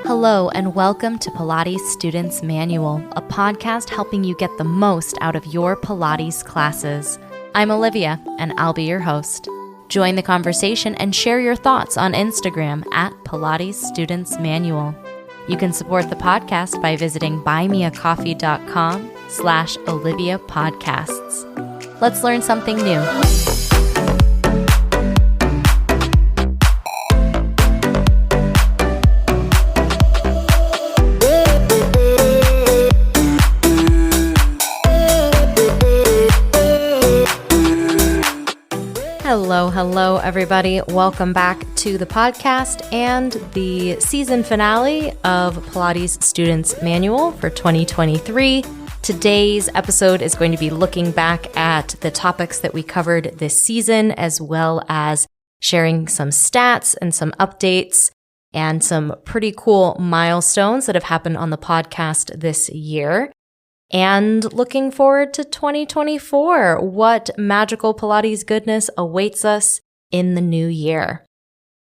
Hello and welcome to Pilates Students Manual, a podcast helping you get the most out of your Pilates classes. I'm Olivia and I'll be your host. Join the conversation and share your thoughts on Instagram at Pilates Students Manual. You can support the podcast by visiting buymeacoffee.com/Olivia Podcasts. Let's learn something new. Hello, everybody. Welcome back to the podcast and the season finale of Pilates Students Manual for 2023. Today's episode is going to be looking back at the topics that we covered this season, as well as sharing some stats and some updates and some pretty cool milestones that have happened on the podcast this year. And looking forward to 2024, what magical Pilates goodness awaits us in the new year.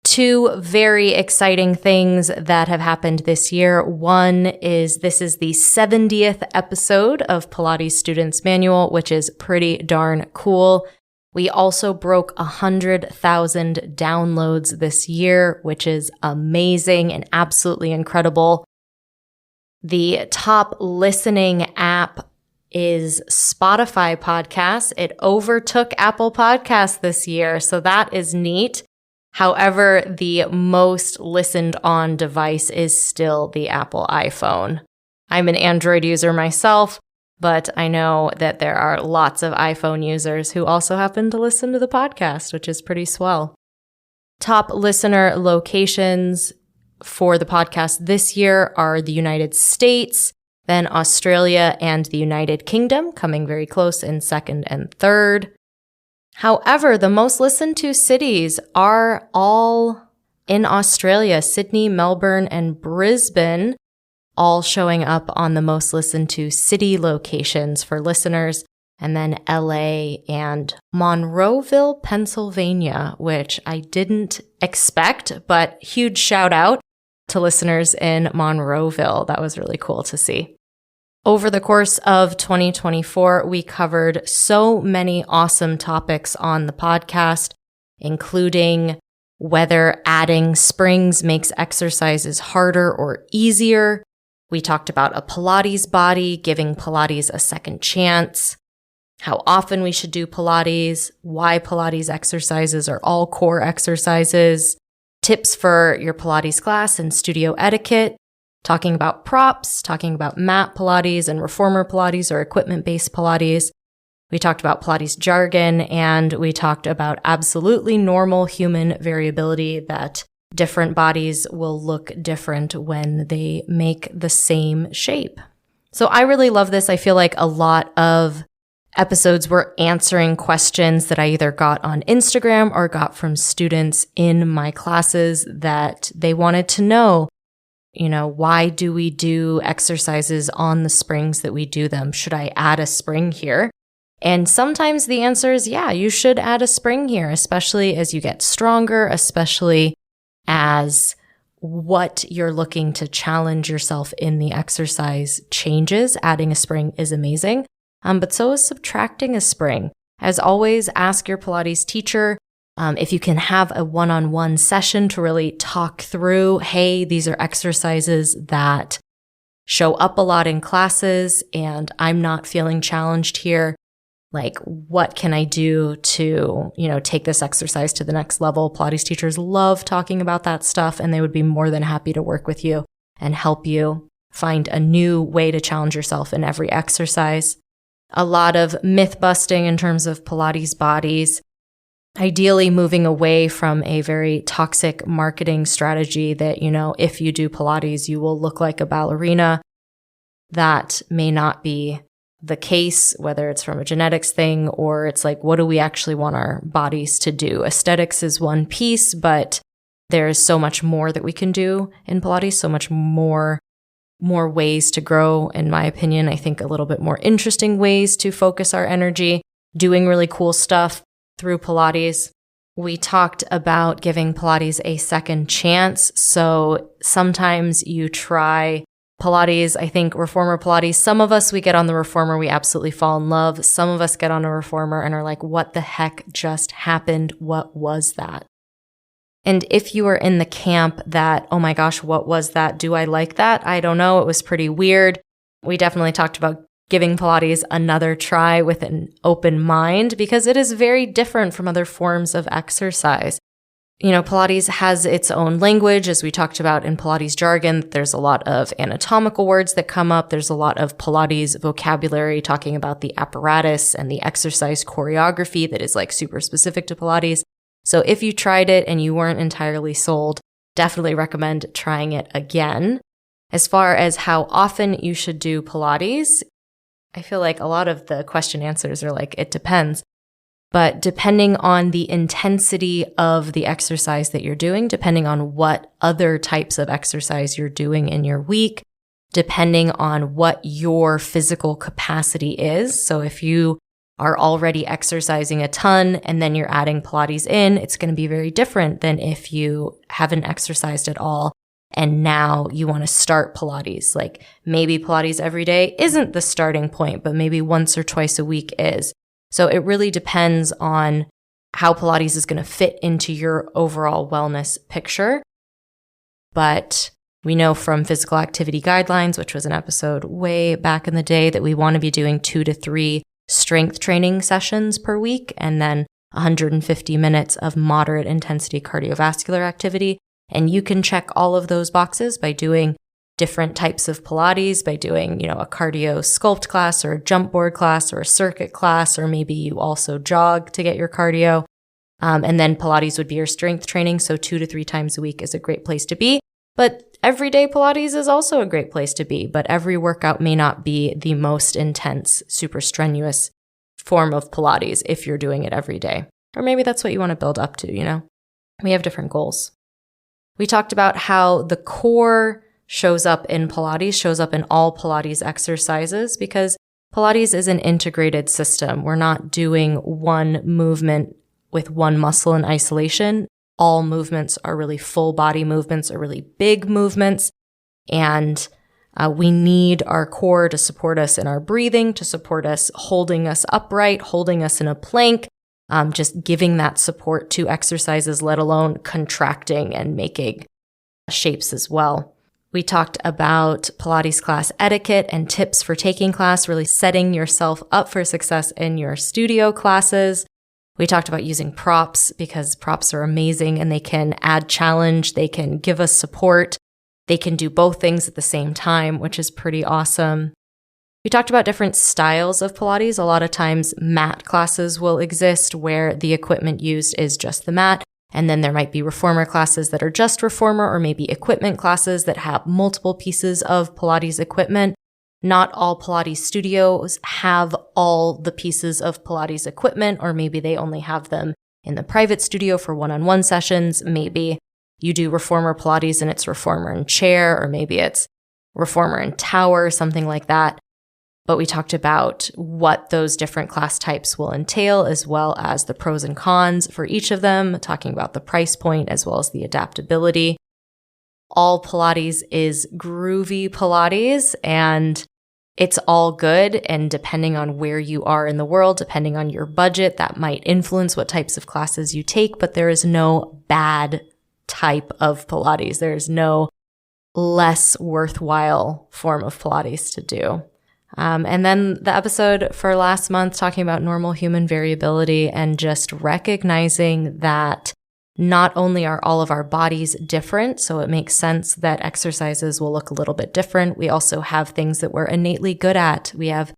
Two very exciting things that have happened this year. One is this is the 70th episode of Pilates Students Manual, which is pretty darn cool. We also broke 100,000 downloads this year, which is amazing and absolutely incredible. The top listening app is Spotify Podcasts. It overtook Apple Podcasts this year, so that is neat. However, the most listened on device is still the Apple iPhone. I'm an Android user myself, but I know that there are lots of iPhone users who also happen to listen to the podcast, which is pretty swell. Top listener locations for the podcast this year are the United States, then Australia and the United Kingdom, coming very close in second and third. However, the most listened to cities are all in Australia: Sydney, Melbourne, and Brisbane, all showing up on the most listened to city locations for listeners. And then LA and Monroeville, Pennsylvania, which I didn't expect, but huge shout out to listeners in Monroeville. That was really cool to see. Over the course of 2024, we covered so many awesome topics on the podcast, including whether adding springs makes exercises harder or easier. We talked about a Pilates body, giving Pilates a second chance, how often we should do Pilates, why Pilates exercises are all core exercises, tips for your Pilates class and studio etiquette, talking about props, talking about mat Pilates and reformer Pilates or equipment-based Pilates. We talked about Pilates jargon, and we talked about absolutely normal human variability, that different bodies will look different when they make the same shape. So I really love this. I feel like a lot of episodes were answering questions that I either got on Instagram or got from students in my classes that they wanted to know. Why do we do exercises on the springs that we do them? Should I add a spring here? And sometimes the answer is, yeah, you should add a spring here, especially as you get stronger, especially as what you're looking to challenge yourself in the exercise changes. Adding a spring is amazing. But so is subtracting a spring. As always, ask your Pilates teacher if you can have a one-on-one session to really talk through, hey, these are exercises that show up a lot in classes and I'm not feeling challenged here. Like, what can I do to, take this exercise to the next level? Pilates teachers love talking about that stuff, and they would be more than happy to work with you and help you find a new way to challenge yourself in every exercise. A lot of myth busting in terms of Pilates bodies, ideally moving away from a very toxic marketing strategy that, if you do Pilates, you will look like a ballerina. That may not be the case, whether it's from a genetics thing or it's like, what do we actually want our bodies to do? Aesthetics is one piece, but there's so much more that we can do in Pilates, so much more ways to grow, in my opinion. I think a little bit more interesting ways to focus our energy, doing really cool stuff through Pilates. We talked about giving Pilates a second chance. So sometimes you try Pilates, I think reformer Pilates. Some of us, we get on the reformer, we absolutely fall in love. Some of us get on a reformer and are like, what the heck just happened? What was that? And if you are in the camp that, oh my gosh, what was that? Do I like that? I don't know. It was pretty weird. We definitely talked about giving Pilates another try with an open mind because it is very different from other forms of exercise. Pilates has its own language, as we talked about in Pilates jargon. There's a lot of anatomical words that come up. There's a lot of Pilates vocabulary talking about the apparatus and the exercise choreography that is like super specific to Pilates. So if you tried it and you weren't entirely sold, definitely recommend trying it again. As far as how often you should do Pilates, I feel like a lot of the question answers are like, it depends. But depending on the intensity of the exercise that you're doing, depending on what other types of exercise you're doing in your week, depending on what your physical capacity is. So if you are already exercising a ton and then you're adding Pilates in, it's going to be very different than if you haven't exercised at all and now you want to start Pilates. Like maybe Pilates every day isn't the starting point, but maybe once or twice a week is. So it really depends on how Pilates is going to fit into your overall wellness picture. But we know from physical activity guidelines, which was an episode way back in the day, that we want to be doing 2 to 3 strength training sessions per week and then 150 minutes of moderate intensity cardiovascular activity. And you can check all of those boxes by doing different types of Pilates, by doing, a cardio sculpt class or a jump board class or a circuit class, or maybe you also jog to get your cardio. And then Pilates would be your strength training. So 2 to 3 times a week is a great place to be. But everyday Pilates is also a great place to be. But every workout may not be the most intense, super strenuous form of Pilates if you're doing it every day. Or maybe that's what you want to build up to, We have different goals. We talked about how the core shows up in Pilates, shows up in all Pilates exercises because Pilates is an integrated system. We're not doing one movement with one muscle in isolation. All movements are really full body movements, are really big movements. And we need our core to support us in our breathing, to support us holding us upright, holding us in a plank, just giving that support to exercises, let alone contracting and making shapes as well. We talked about Pilates class etiquette and tips for taking class, really setting yourself up for success in your studio classes. We talked about using props because props are amazing and they can add challenge, they can give us support, they can do both things at the same time, which is pretty awesome. We talked about different styles of Pilates. A lot of times mat classes will exist where the equipment used is just the mat. And then there might be reformer classes that are just reformer, or maybe equipment classes that have multiple pieces of Pilates equipment. Not all Pilates studios have all the pieces of Pilates equipment, or maybe they only have them in the private studio for one-on-one sessions. Maybe you do reformer Pilates and it's reformer and chair, or maybe it's reformer and tower, something like that. But we talked about what those different class types will entail, as well as the pros and cons for each of them, talking about the price point as well as the adaptability. All Pilates is groovy Pilates, and it's all good. And depending on where you are in the world, depending on your budget, that might influence what types of classes you take. But there is no bad type of Pilates. There is no less worthwhile form of Pilates to do. And then the episode for last month talking about normal human variability and just recognizing that not only are all of our bodies different, so it makes sense that exercises will look a little bit different. We also have things that we're innately good at. We have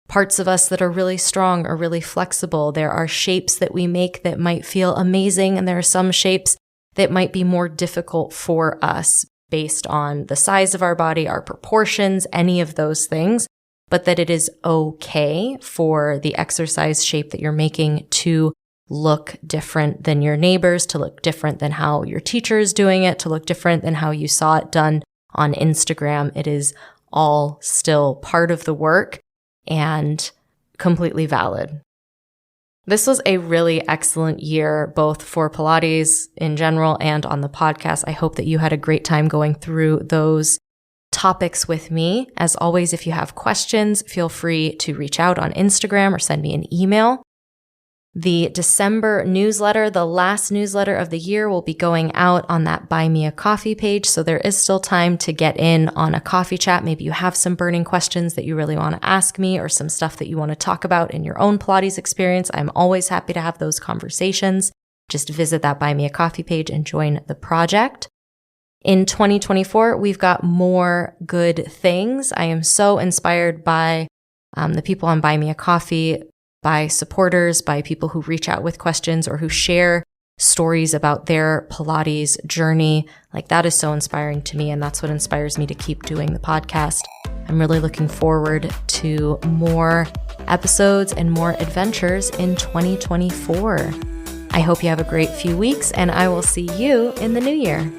parts of us that are really strong or really flexible. There are shapes that we make that might feel amazing, and there are some shapes that might be more difficult for us based on the size of our body, our proportions, any of those things. But that it is okay for the exercise shape that you're making to look different than your neighbors, to look different than how your teacher is doing it, to look different than how you saw it done on Instagram. It is all still part of the work and completely valid. This was a really excellent year, both for Pilates in general and on the podcast. I hope that you had a great time going through those topics with me. As always, if you have questions, feel free to reach out on Instagram or send me an email. The December newsletter, the last newsletter of the year, will be going out on that Buy Me a Coffee page. So there is still time to get in on a coffee chat. Maybe you have some burning questions that you really want to ask me or some stuff that you want to talk about in your own Pilates experience. I'm always happy to have those conversations. Just visit that Buy Me a Coffee page and join the project. In 2024, we've got more good things. I am so inspired by the people on Buy Me a Coffee, by supporters, by people who reach out with questions or who share stories about their Pilates journey. Like, that is so inspiring to me, and that's what inspires me to keep doing the podcast. I'm really looking forward to more episodes and more adventures in 2024. I hope you have a great few weeks, and I will see you in the new year.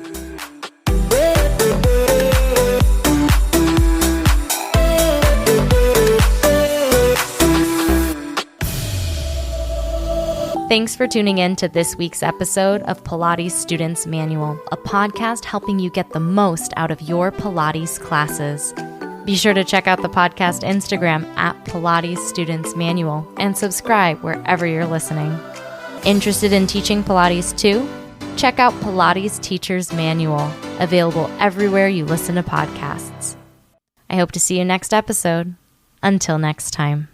Thanks for tuning in to this week's episode of Pilates Students Manual, a podcast helping you get the most out of your Pilates classes. Be sure to check out the podcast Instagram at Pilates Students Manual and subscribe wherever you're listening. Interested in teaching Pilates too? Check out Pilates Teacher's Manual, available everywhere you listen to podcasts. I hope to see you next episode. Until next time.